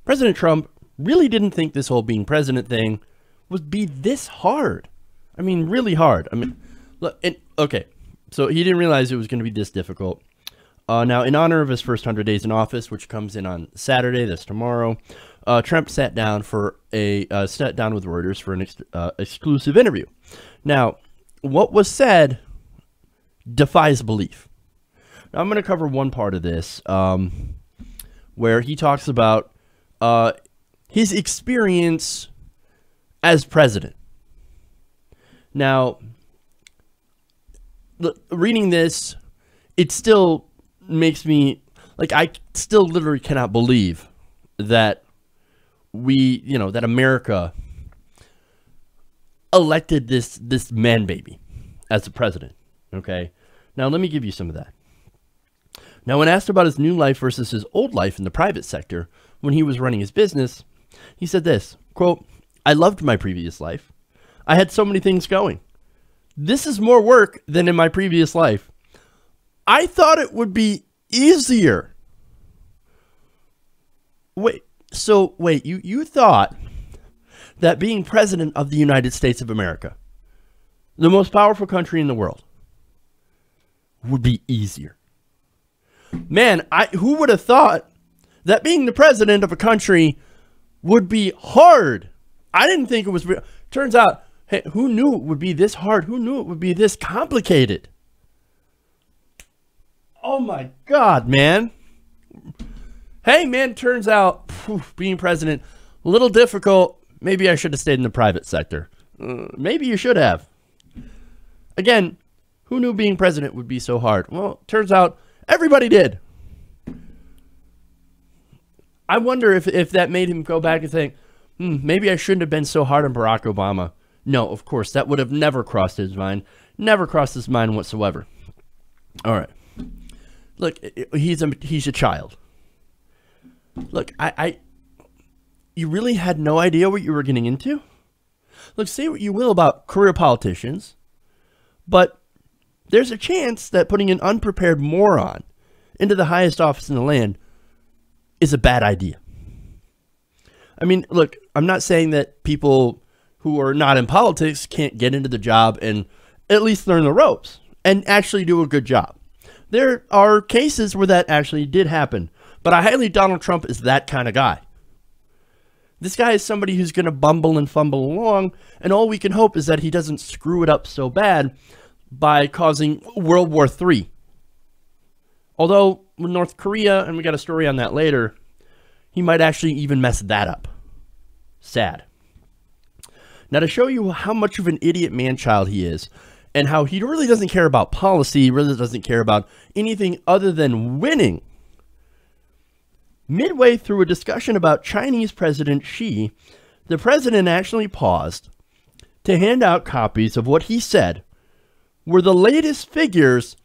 President Trump really didn't think this whole being president thing would be this hard. I mean, really hard. I mean, look, okay, so he didn't realize it was going to be this difficult. Now, in honor of his first 100 days in office, which comes in on Saturday, that's tomorrow, Trump sat down with Reuters for an exclusive interview. Now, what was said defies belief. Now, I'm going to cover one part of this where he talks about his experience as president. Now, reading this, it still makes me, like, I still literally cannot believe that that America elected this man baby as the president. Okay. Now, let me give you some of that. Now, when asked about his new life versus his old life in the private sector when he was running his business, he said this, quote, "I loved my previous life. I had so many things going. This is more work than in my previous life. I thought it would be easier." Wait, you thought that being president of the United States of America, the most powerful country in the world, would be easier? Man, who would have thought that being the president of a country would be hard? I didn't think it was. Turns out, hey, who knew it would be this hard? Who knew it would be this complicated? Oh my God, man. Hey, man, turns out being president, a little difficult. Maybe I should have stayed in the private sector. Maybe you should have. Again, who knew being president would be so hard? Well, turns out everybody did. I wonder if that made him go back and think, maybe I shouldn't have been so hard on Barack Obama. No, of course, that would have never crossed his mind. Never crossed his mind whatsoever. All right. Look, he's a child. Look, you really had no idea what you were getting into? Look, say what you will about career politicians, but there's a chance that putting an unprepared moron into the highest office in the land is a bad idea. I mean, look, I'm not saying that people who are not in politics can't get into the job and at least learn the ropes and actually do a good job. There are cases where that actually did happen, but I highly doubt Donald Trump is that kind of guy. This guy is somebody who's going to bumble and fumble along, and all we can hope is that he doesn't screw it up so bad by causing World War III. Although, with North Korea, and we got a story on that later, he might actually even mess that up. Sad. Now, to show you how much of an idiot man-child he is, and how he really doesn't care about policy, really doesn't care about anything other than winning, midway through a discussion about Chinese President Xi, the president actually paused to hand out copies of what he said were the latest figures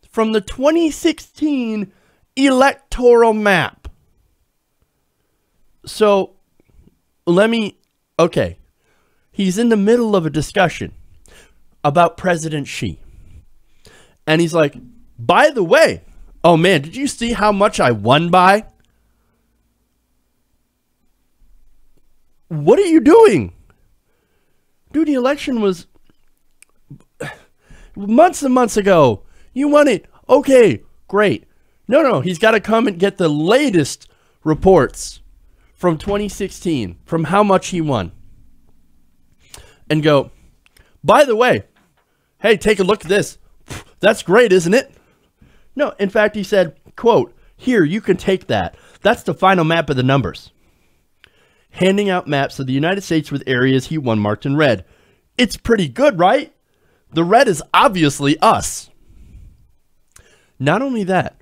from the 2016 electoral map. So, okay, he's in the middle of a discussion about President Xi. And he's like, by the way, oh man, did you see how much I won by? What are you doing? Dude, the election was months and months ago. You won it. Okay, great. No, he's got to come and get the latest reports from 2016, from how much he won. And go, by the way, hey, take a look at this. That's great, isn't it? No, in fact, he said, quote, here, you can take that. That's the final map of the numbers. Handing out maps of the United States with areas he won marked in red. It's pretty good, right? The red is obviously us. Not only that,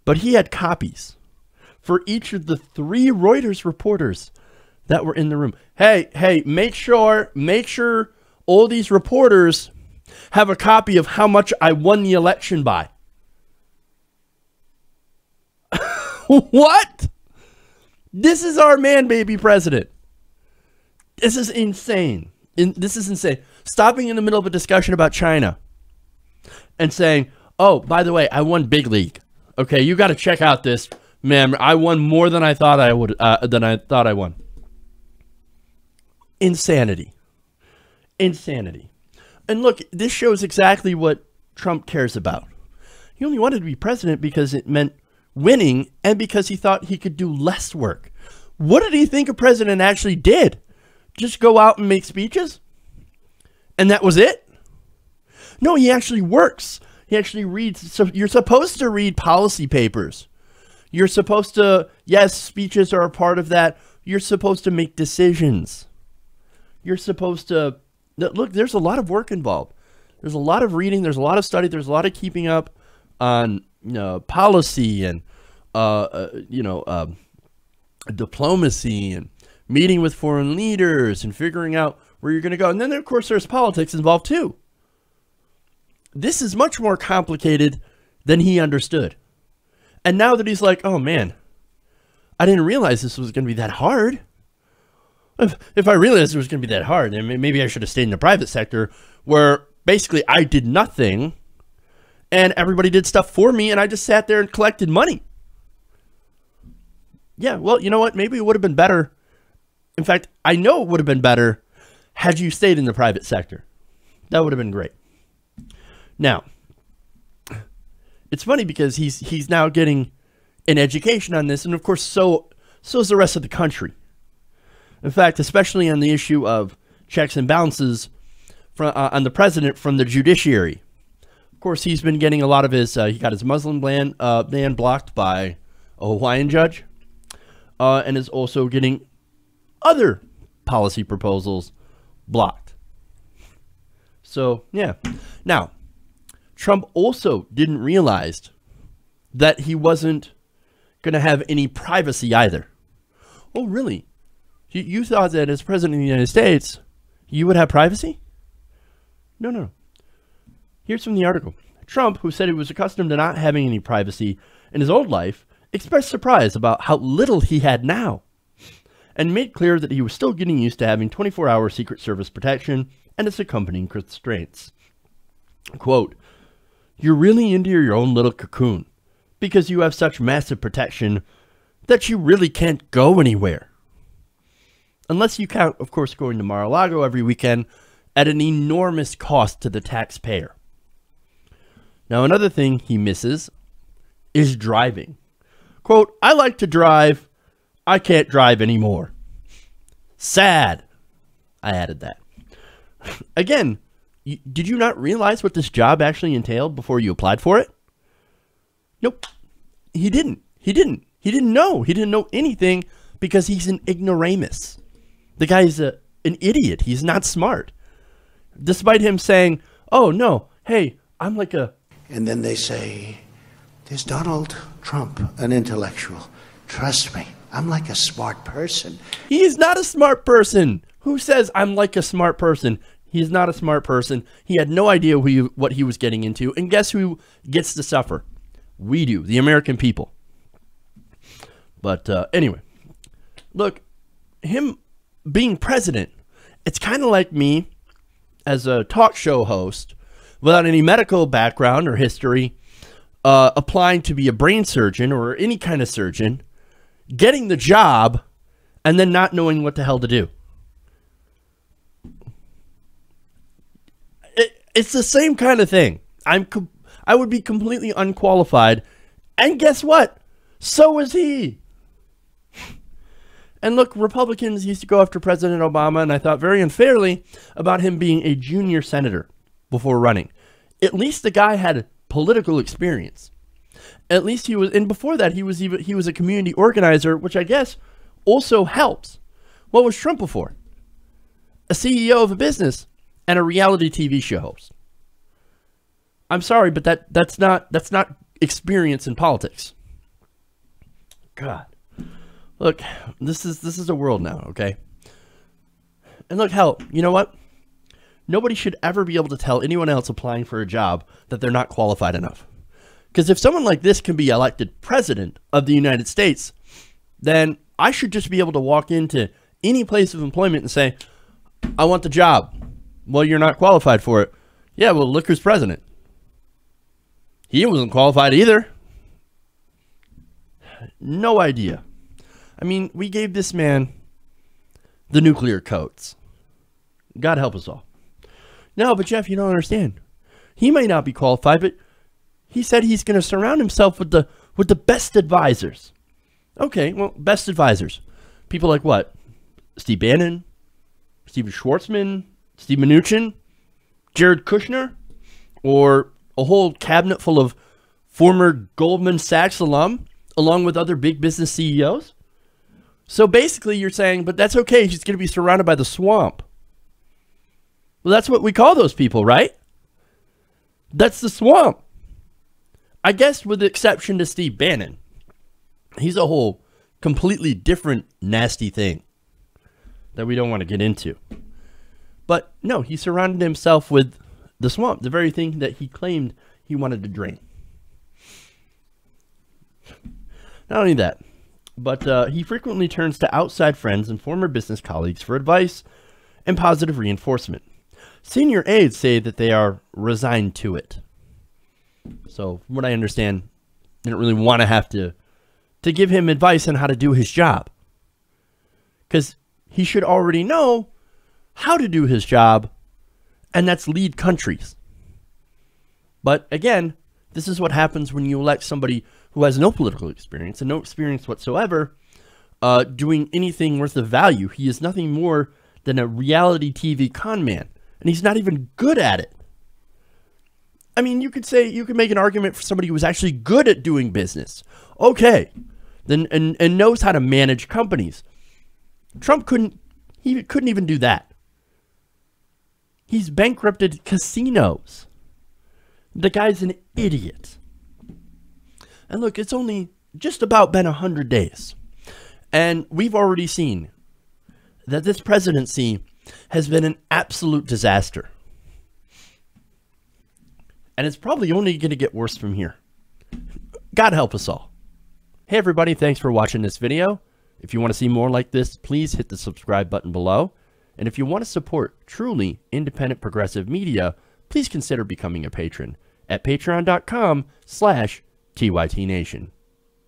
but he had copies for each of the 3 Reuters reporters that were in the room. Hey, make sure all these reporters have a copy of how much I won the election by. What? This is our man baby president. This is insane. This is insane. Stopping in the middle of a discussion about China and saying, oh, by the way, I won big league. Okay, you got to check out this Man, I won more than I thought I would. Than I thought I won. Insanity. Insanity. And look, this shows exactly what Trump cares about. He only wanted to be president because it meant winning and because he thought he could do less work. What did he think a president actually did? Just go out and make speeches? And that was it? No, he actually works. He actually reads. So you're supposed to read policy papers. You're supposed to, yes, speeches are a part of that. You're supposed to make decisions. You're supposed to, look, there's a lot of work involved. There's a lot of reading. There's a lot of study. There's a lot of keeping up on policy and, diplomacy and meeting with foreign leaders and figuring out where you're going to go. And then, of course, there's politics involved, too. This is much more complicated than he understood. And now that he's like, oh, man, I didn't realize this was going to be that hard. If I realized it was going to be that hard, then maybe I should have stayed in the private sector where basically I did nothing and everybody did stuff for me and I just sat there and collected money. Yeah, well, you know what? Maybe it would have been better. In fact, I know it would have been better had you stayed in the private sector. That would have been great. Now, it's funny because he's now getting an education on this, and of course, so is the rest of the country. In fact, especially on the issue of checks and balances on the president from the judiciary. Of course, he's been getting a lot of his, he got his Muslim ban blocked by a Hawaiian judge, and is also getting other policy proposals blocked. So, yeah. Now, Trump also didn't realize that he wasn't going to have any privacy either. Oh, really? You thought that as president of the United States, you would have privacy? No. Here's from the article. Trump, who said he was accustomed to not having any privacy in his old life, expressed surprise about how little he had now, and made clear that he was still getting used to having 24-hour Secret Service protection and its accompanying constraints. Quote, "You're really into your own little cocoon because you have such massive protection that you really can't go anywhere. Unless you count, of course, going to Mar-a-Lago every weekend at an enormous cost to the taxpayer." Now, another thing he misses is driving. Quote, "I like to drive. I can't drive anymore. Sad." I added that. Again, did you not realize what this job actually entailed before you applied for it? Nope. He didn't. He didn't know. He didn't know anything because he's an ignoramus. The guy's an idiot. He's not smart. Despite him saying, oh, no, hey, I'm like a... And then they say, there's Donald Trump, an intellectual. Trust me, I'm like a smart person. He is not a smart person. Who says I'm like a smart person? He is not a smart person. He had no idea what he was getting into. And guess who gets to suffer? We do, the American people. But anyway, look, him being president, it's kind of like me as a talk show host without any medical background or history, applying to be a brain surgeon or any kind of surgeon, getting the job, and then not knowing what the hell to do. It's the same kind of thing. I would be completely unqualified. And guess what? So is he. And look, Republicans used to go after President Obama, and I thought very unfairly, about him being a junior senator before running. At least the guy had political experience. At least he was, and before that, he was a community organizer, which I guess also helps. What was Trump before? A CEO of a business and a reality TV show host. I'm sorry, but that's not experience in politics. God. Look, this is a world now, okay? And look, hell, you know what? Nobody should ever be able to tell anyone else applying for a job that they're not qualified enough. Because if someone like this can be elected president of the United States, then I should just be able to walk into any place of employment and say, I want the job. Well, you're not qualified for it. Yeah, well, look who's president. He wasn't qualified either. No idea. I mean, we gave this man the nuclear codes. God help us all. No, but Jeff, you don't understand. He may not be qualified, but he said he's going to surround himself with the best advisors. Okay, well, best advisors. People like what? Steve Bannon, Steven Schwartzman, Steve Mnuchin, Jared Kushner, or a whole cabinet full of former Goldman Sachs alum, along with other big business CEOs? So basically you're saying, but that's okay, he's going to be surrounded by the swamp. Well, that's what we call those people, right? That's the swamp. I guess with the exception to Steve Bannon. He's a whole completely different nasty thing that we don't want to get into. But no, he surrounded himself with the swamp, the very thing that he claimed he wanted to drain. Not only that, but he frequently turns to outside friends and former business colleagues for advice and positive reinforcement. Senior aides say that they are resigned to it. So, from what I understand, they don't really want to have to give him advice on how to do his job. Because he should already know how to do his job, and that's lead countries. But again, this is what happens when you elect somebody who has no political experience and no experience whatsoever doing anything worth of value. He is nothing more than a reality TV con man, and he's not even good at it. I mean, you could make an argument for somebody who was actually good at doing business. Okay, then and knows how to manage companies. Trump couldn't even do that. He's bankrupted casinos. The guy's an idiot. And look, it's only just about been 100 days. And we've already seen that this presidency has been an absolute disaster. And it's probably only going to get worse from here. God help us all. Hey everybody, thanks for watching this video. If you want to see more like this, please hit the subscribe button below. And if you want to support truly independent progressive media, please consider becoming a patron at patreon.com/TYTNation.